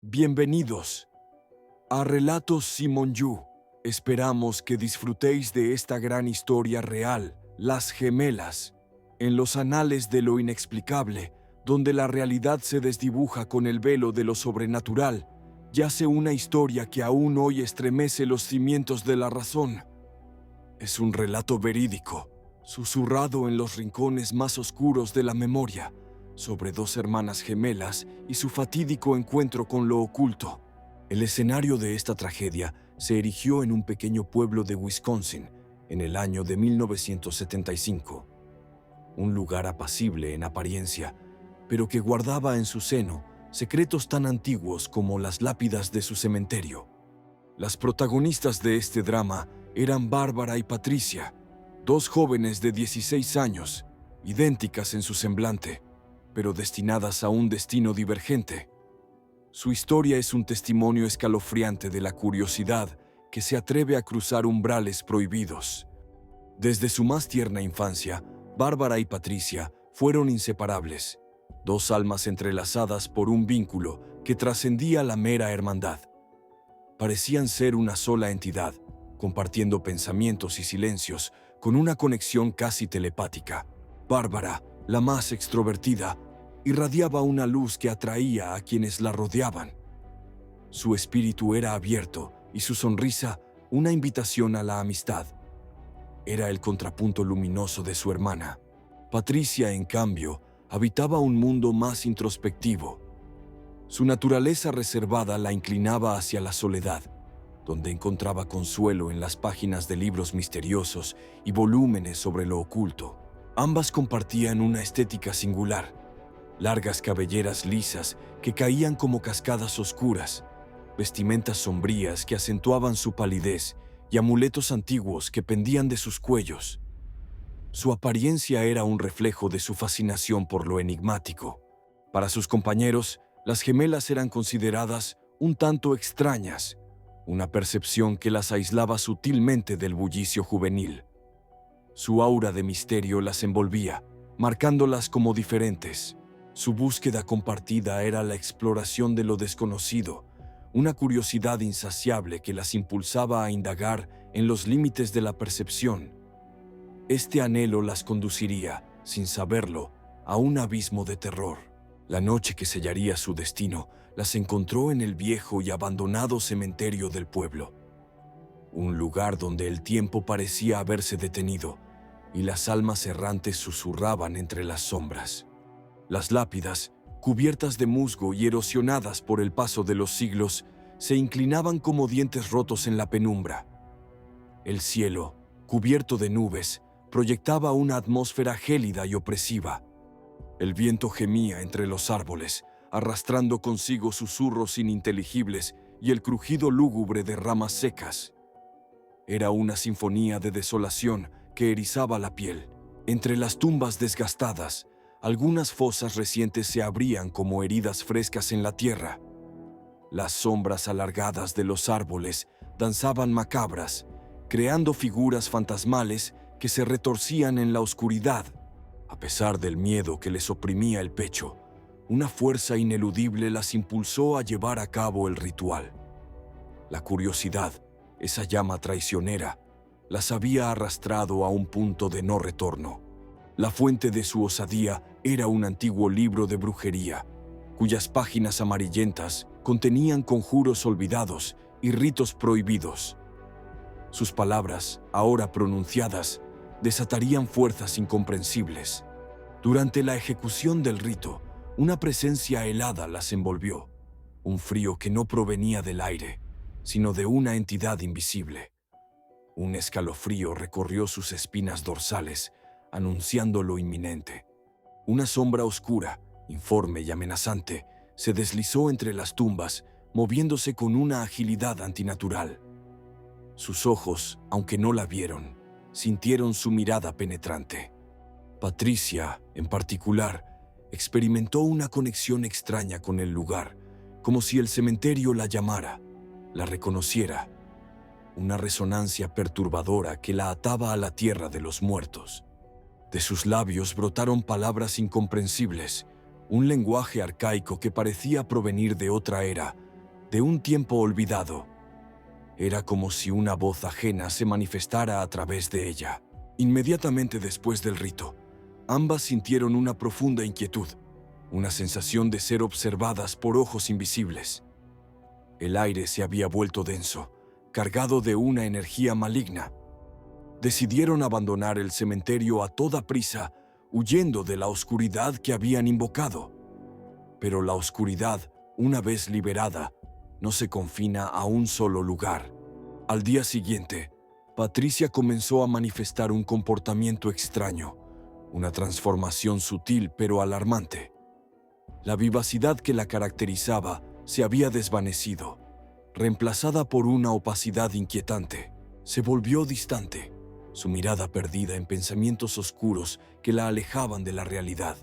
Bienvenidos a Relatos Simon Yu. Esperamos que disfrutéis de esta gran historia real, Las Gemelas, en los anales de lo inexplicable, donde la realidad se desdibuja con el velo de lo sobrenatural, yace una historia que aún hoy estremece los cimientos de la razón. Es un relato verídico, susurrado en los rincones más oscuros de la memoria, sobre dos hermanas gemelas y su fatídico encuentro con lo oculto. El escenario de esta tragedia se erigió en un pequeño pueblo de Wisconsin en el año de 1975. Un lugar apacible en apariencia, pero que guardaba en su seno secretos tan antiguos como las lápidas de su cementerio. Las protagonistas de este drama eran Bárbara y Patricia, dos jóvenes de 16 años, idénticas en su semblante, pero destinadas a un destino divergente. Su historia es un testimonio escalofriante de la curiosidad que se atreve a cruzar umbrales prohibidos. Desde su más tierna infancia, Bárbara y Patricia fueron inseparables, dos almas entrelazadas por un vínculo que trascendía la mera hermandad. Parecían ser una sola entidad, compartiendo pensamientos y silencios con una conexión casi telepática. Bárbara, la más extrovertida, irradiaba una luz que atraía a quienes la rodeaban. Su espíritu era abierto y su sonrisa una invitación a la amistad. Era el contrapunto luminoso de su hermana. Patricia, en cambio, habitaba un mundo más introspectivo. Su naturaleza reservada la inclinaba hacia la soledad, donde encontraba consuelo en las páginas de libros misteriosos y volúmenes sobre lo oculto. Ambas compartían una estética singular, largas cabelleras lisas que caían como cascadas oscuras, vestimentas sombrías que acentuaban su palidez y amuletos antiguos que pendían de sus cuellos. Su apariencia era un reflejo de su fascinación por lo enigmático. Para sus compañeros, las gemelas eran consideradas un tanto extrañas, una percepción que las aislaba sutilmente del bullicio juvenil. Su aura de misterio las envolvía, marcándolas como diferentes. Su búsqueda compartida era la exploración de lo desconocido, una curiosidad insaciable que las impulsaba a indagar en los límites de la percepción. Este anhelo las conduciría, sin saberlo, a un abismo de terror. La noche que sellaría su destino las encontró en el viejo y abandonado cementerio del pueblo. Un lugar donde el tiempo parecía haberse detenido y las almas errantes susurraban entre las sombras. Las lápidas, cubiertas de musgo y erosionadas por el paso de los siglos, se inclinaban como dientes rotos en la penumbra. El cielo, cubierto de nubes, proyectaba una atmósfera gélida y opresiva. El viento gemía entre los árboles, arrastrando consigo susurros ininteligibles y el crujido lúgubre de ramas secas. Era una sinfonía de desolación que erizaba la piel. Entre las tumbas desgastadas, algunas fosas recientes se abrían como heridas frescas en la tierra. Las sombras alargadas de los árboles danzaban macabras, creando figuras fantasmales que se retorcían en la oscuridad. A pesar del miedo que les oprimía el pecho, una fuerza ineludible las impulsó a llevar a cabo el ritual. La curiosidad, esa llama traicionera, las había arrastrado a un punto de no retorno. La fuente de su osadía era un antiguo libro de brujería, cuyas páginas amarillentas contenían conjuros olvidados y ritos prohibidos. Sus palabras, ahora pronunciadas, desatarían fuerzas incomprensibles. Durante la ejecución del rito, una presencia helada las envolvió, un frío que no provenía del aire, sino de una entidad invisible. Un escalofrío recorrió sus espinas dorsales, anunciando lo inminente. Una sombra oscura, informe y amenazante, se deslizó entre las tumbas, moviéndose con una agilidad antinatural. Sus ojos, aunque no la vieron, sintieron su mirada penetrante. Patricia, en particular, experimentó una conexión extraña con el lugar, como si el cementerio la llamara, la reconociera. Una resonancia perturbadora que la ataba a la tierra de los muertos. De sus labios brotaron palabras incomprensibles, un lenguaje arcaico que parecía provenir de otra era, de un tiempo olvidado. Era como si una voz ajena se manifestara a través de ella. Inmediatamente después del rito, ambas sintieron una profunda inquietud, una sensación de ser observadas por ojos invisibles. El aire se había vuelto denso, cargado de una energía maligna. Decidieron abandonar el cementerio a toda prisa, huyendo de la oscuridad que habían invocado. Pero la oscuridad, una vez liberada, no se confina a un solo lugar. Al día siguiente, Patricia comenzó a manifestar un comportamiento extraño, una transformación sutil pero alarmante. La vivacidad que la caracterizaba se había desvanecido, reemplazada por una opacidad inquietante. Se volvió distante, su mirada perdida en pensamientos oscuros que la alejaban de la realidad.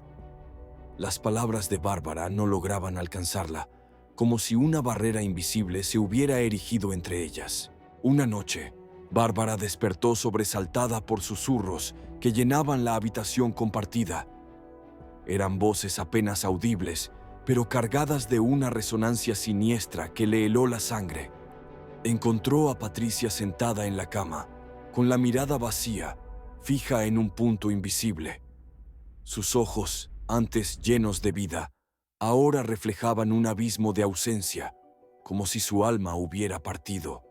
Las palabras de Bárbara no lograban alcanzarla, como si una barrera invisible se hubiera erigido entre ellas. Una noche, Bárbara despertó sobresaltada por susurros que llenaban la habitación compartida. Eran voces apenas audibles, pero cargadas de una resonancia siniestra que le heló la sangre. Encontró a Patricia sentada en la cama, con la mirada vacía, fija en un punto invisible. Sus ojos, antes llenos de vida, ahora reflejaban un abismo de ausencia, como si su alma hubiera partido.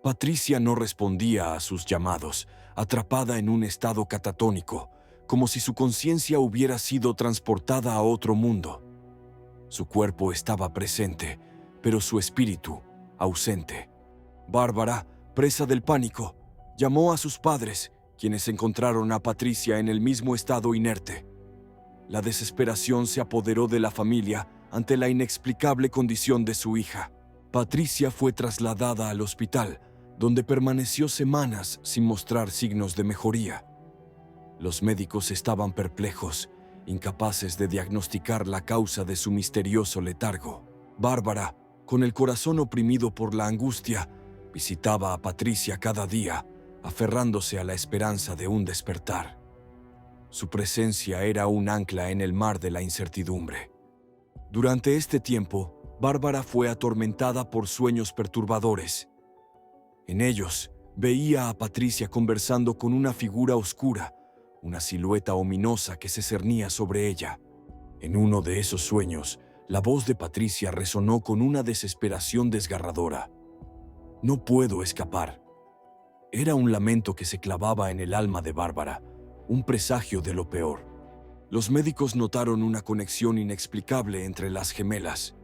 Patricia no respondía a sus llamados, atrapada en un estado catatónico, como si su conciencia hubiera sido transportada a otro mundo. Su cuerpo estaba presente, pero su espíritu ausente. Bárbara, presa del pánico, llamó a sus padres, quienes encontraron a Patricia en el mismo estado inerte. La desesperación se apoderó de la familia ante la inexplicable condición de su hija. Patricia fue trasladada al hospital, donde permaneció semanas sin mostrar signos de mejoría. Los médicos estaban perplejos, incapaces de diagnosticar la causa de su misterioso letargo. Bárbara, con el corazón oprimido por la angustia, visitaba a Patricia cada día, aferrándose a la esperanza de un despertar. Su presencia era un ancla en el mar de la incertidumbre. Durante este tiempo, Bárbara fue atormentada por sueños perturbadores. En ellos, veía a Patricia conversando con una figura oscura, una silueta ominosa que se cernía sobre ella. En uno de esos sueños, la voz de Patricia resonó con una desesperación desgarradora. «No puedo escapar». Era un lamento que se clavaba en el alma de Bárbara, un presagio de lo peor. Los médicos notaron una conexión inexplicable entre las gemelas.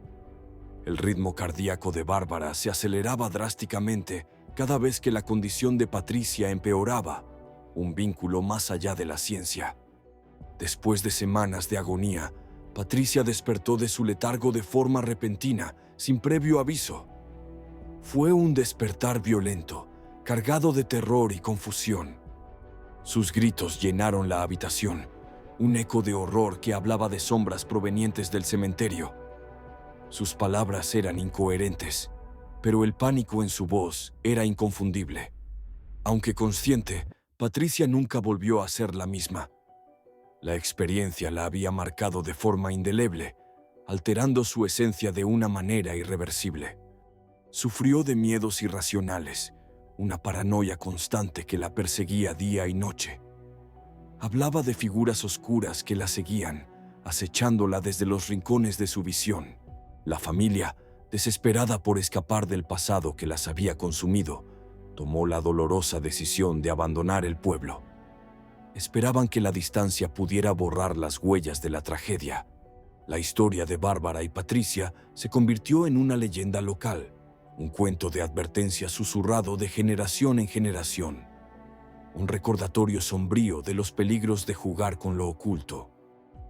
El ritmo cardíaco de Bárbara se aceleraba drásticamente cada vez que la condición de Patricia empeoraba, un vínculo más allá de la ciencia. Después de semanas de agonía, Patricia despertó de su letargo de forma repentina, sin previo aviso. Fue un despertar violento, cargado de terror y confusión. Sus gritos llenaron la habitación, un eco de horror que hablaba de sombras provenientes del cementerio. Sus palabras eran incoherentes, pero el pánico en su voz era inconfundible. Aunque consciente, Patricia nunca volvió a ser la misma. La experiencia la había marcado de forma indeleble, alterando su esencia de una manera irreversible. Sufrió de miedos irracionales, una paranoia constante que la perseguía día y noche. Hablaba de figuras oscuras que la seguían, acechándola desde los rincones de su visión. La familia, desesperada por escapar del pasado que las había consumido, tomó la dolorosa decisión de abandonar el pueblo. Esperaban que la distancia pudiera borrar las huellas de la tragedia. La historia de Bárbara y Patricia se convirtió en una leyenda local, un cuento de advertencia susurrado de generación en generación, un recordatorio sombrío de los peligros de jugar con lo oculto.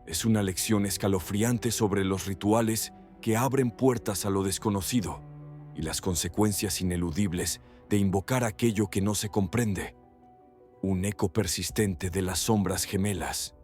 Es una lección escalofriante sobre los rituales que abren puertas a lo desconocido y las consecuencias ineludibles de invocar aquello que no se comprende. Un eco persistente de las sombras gemelas.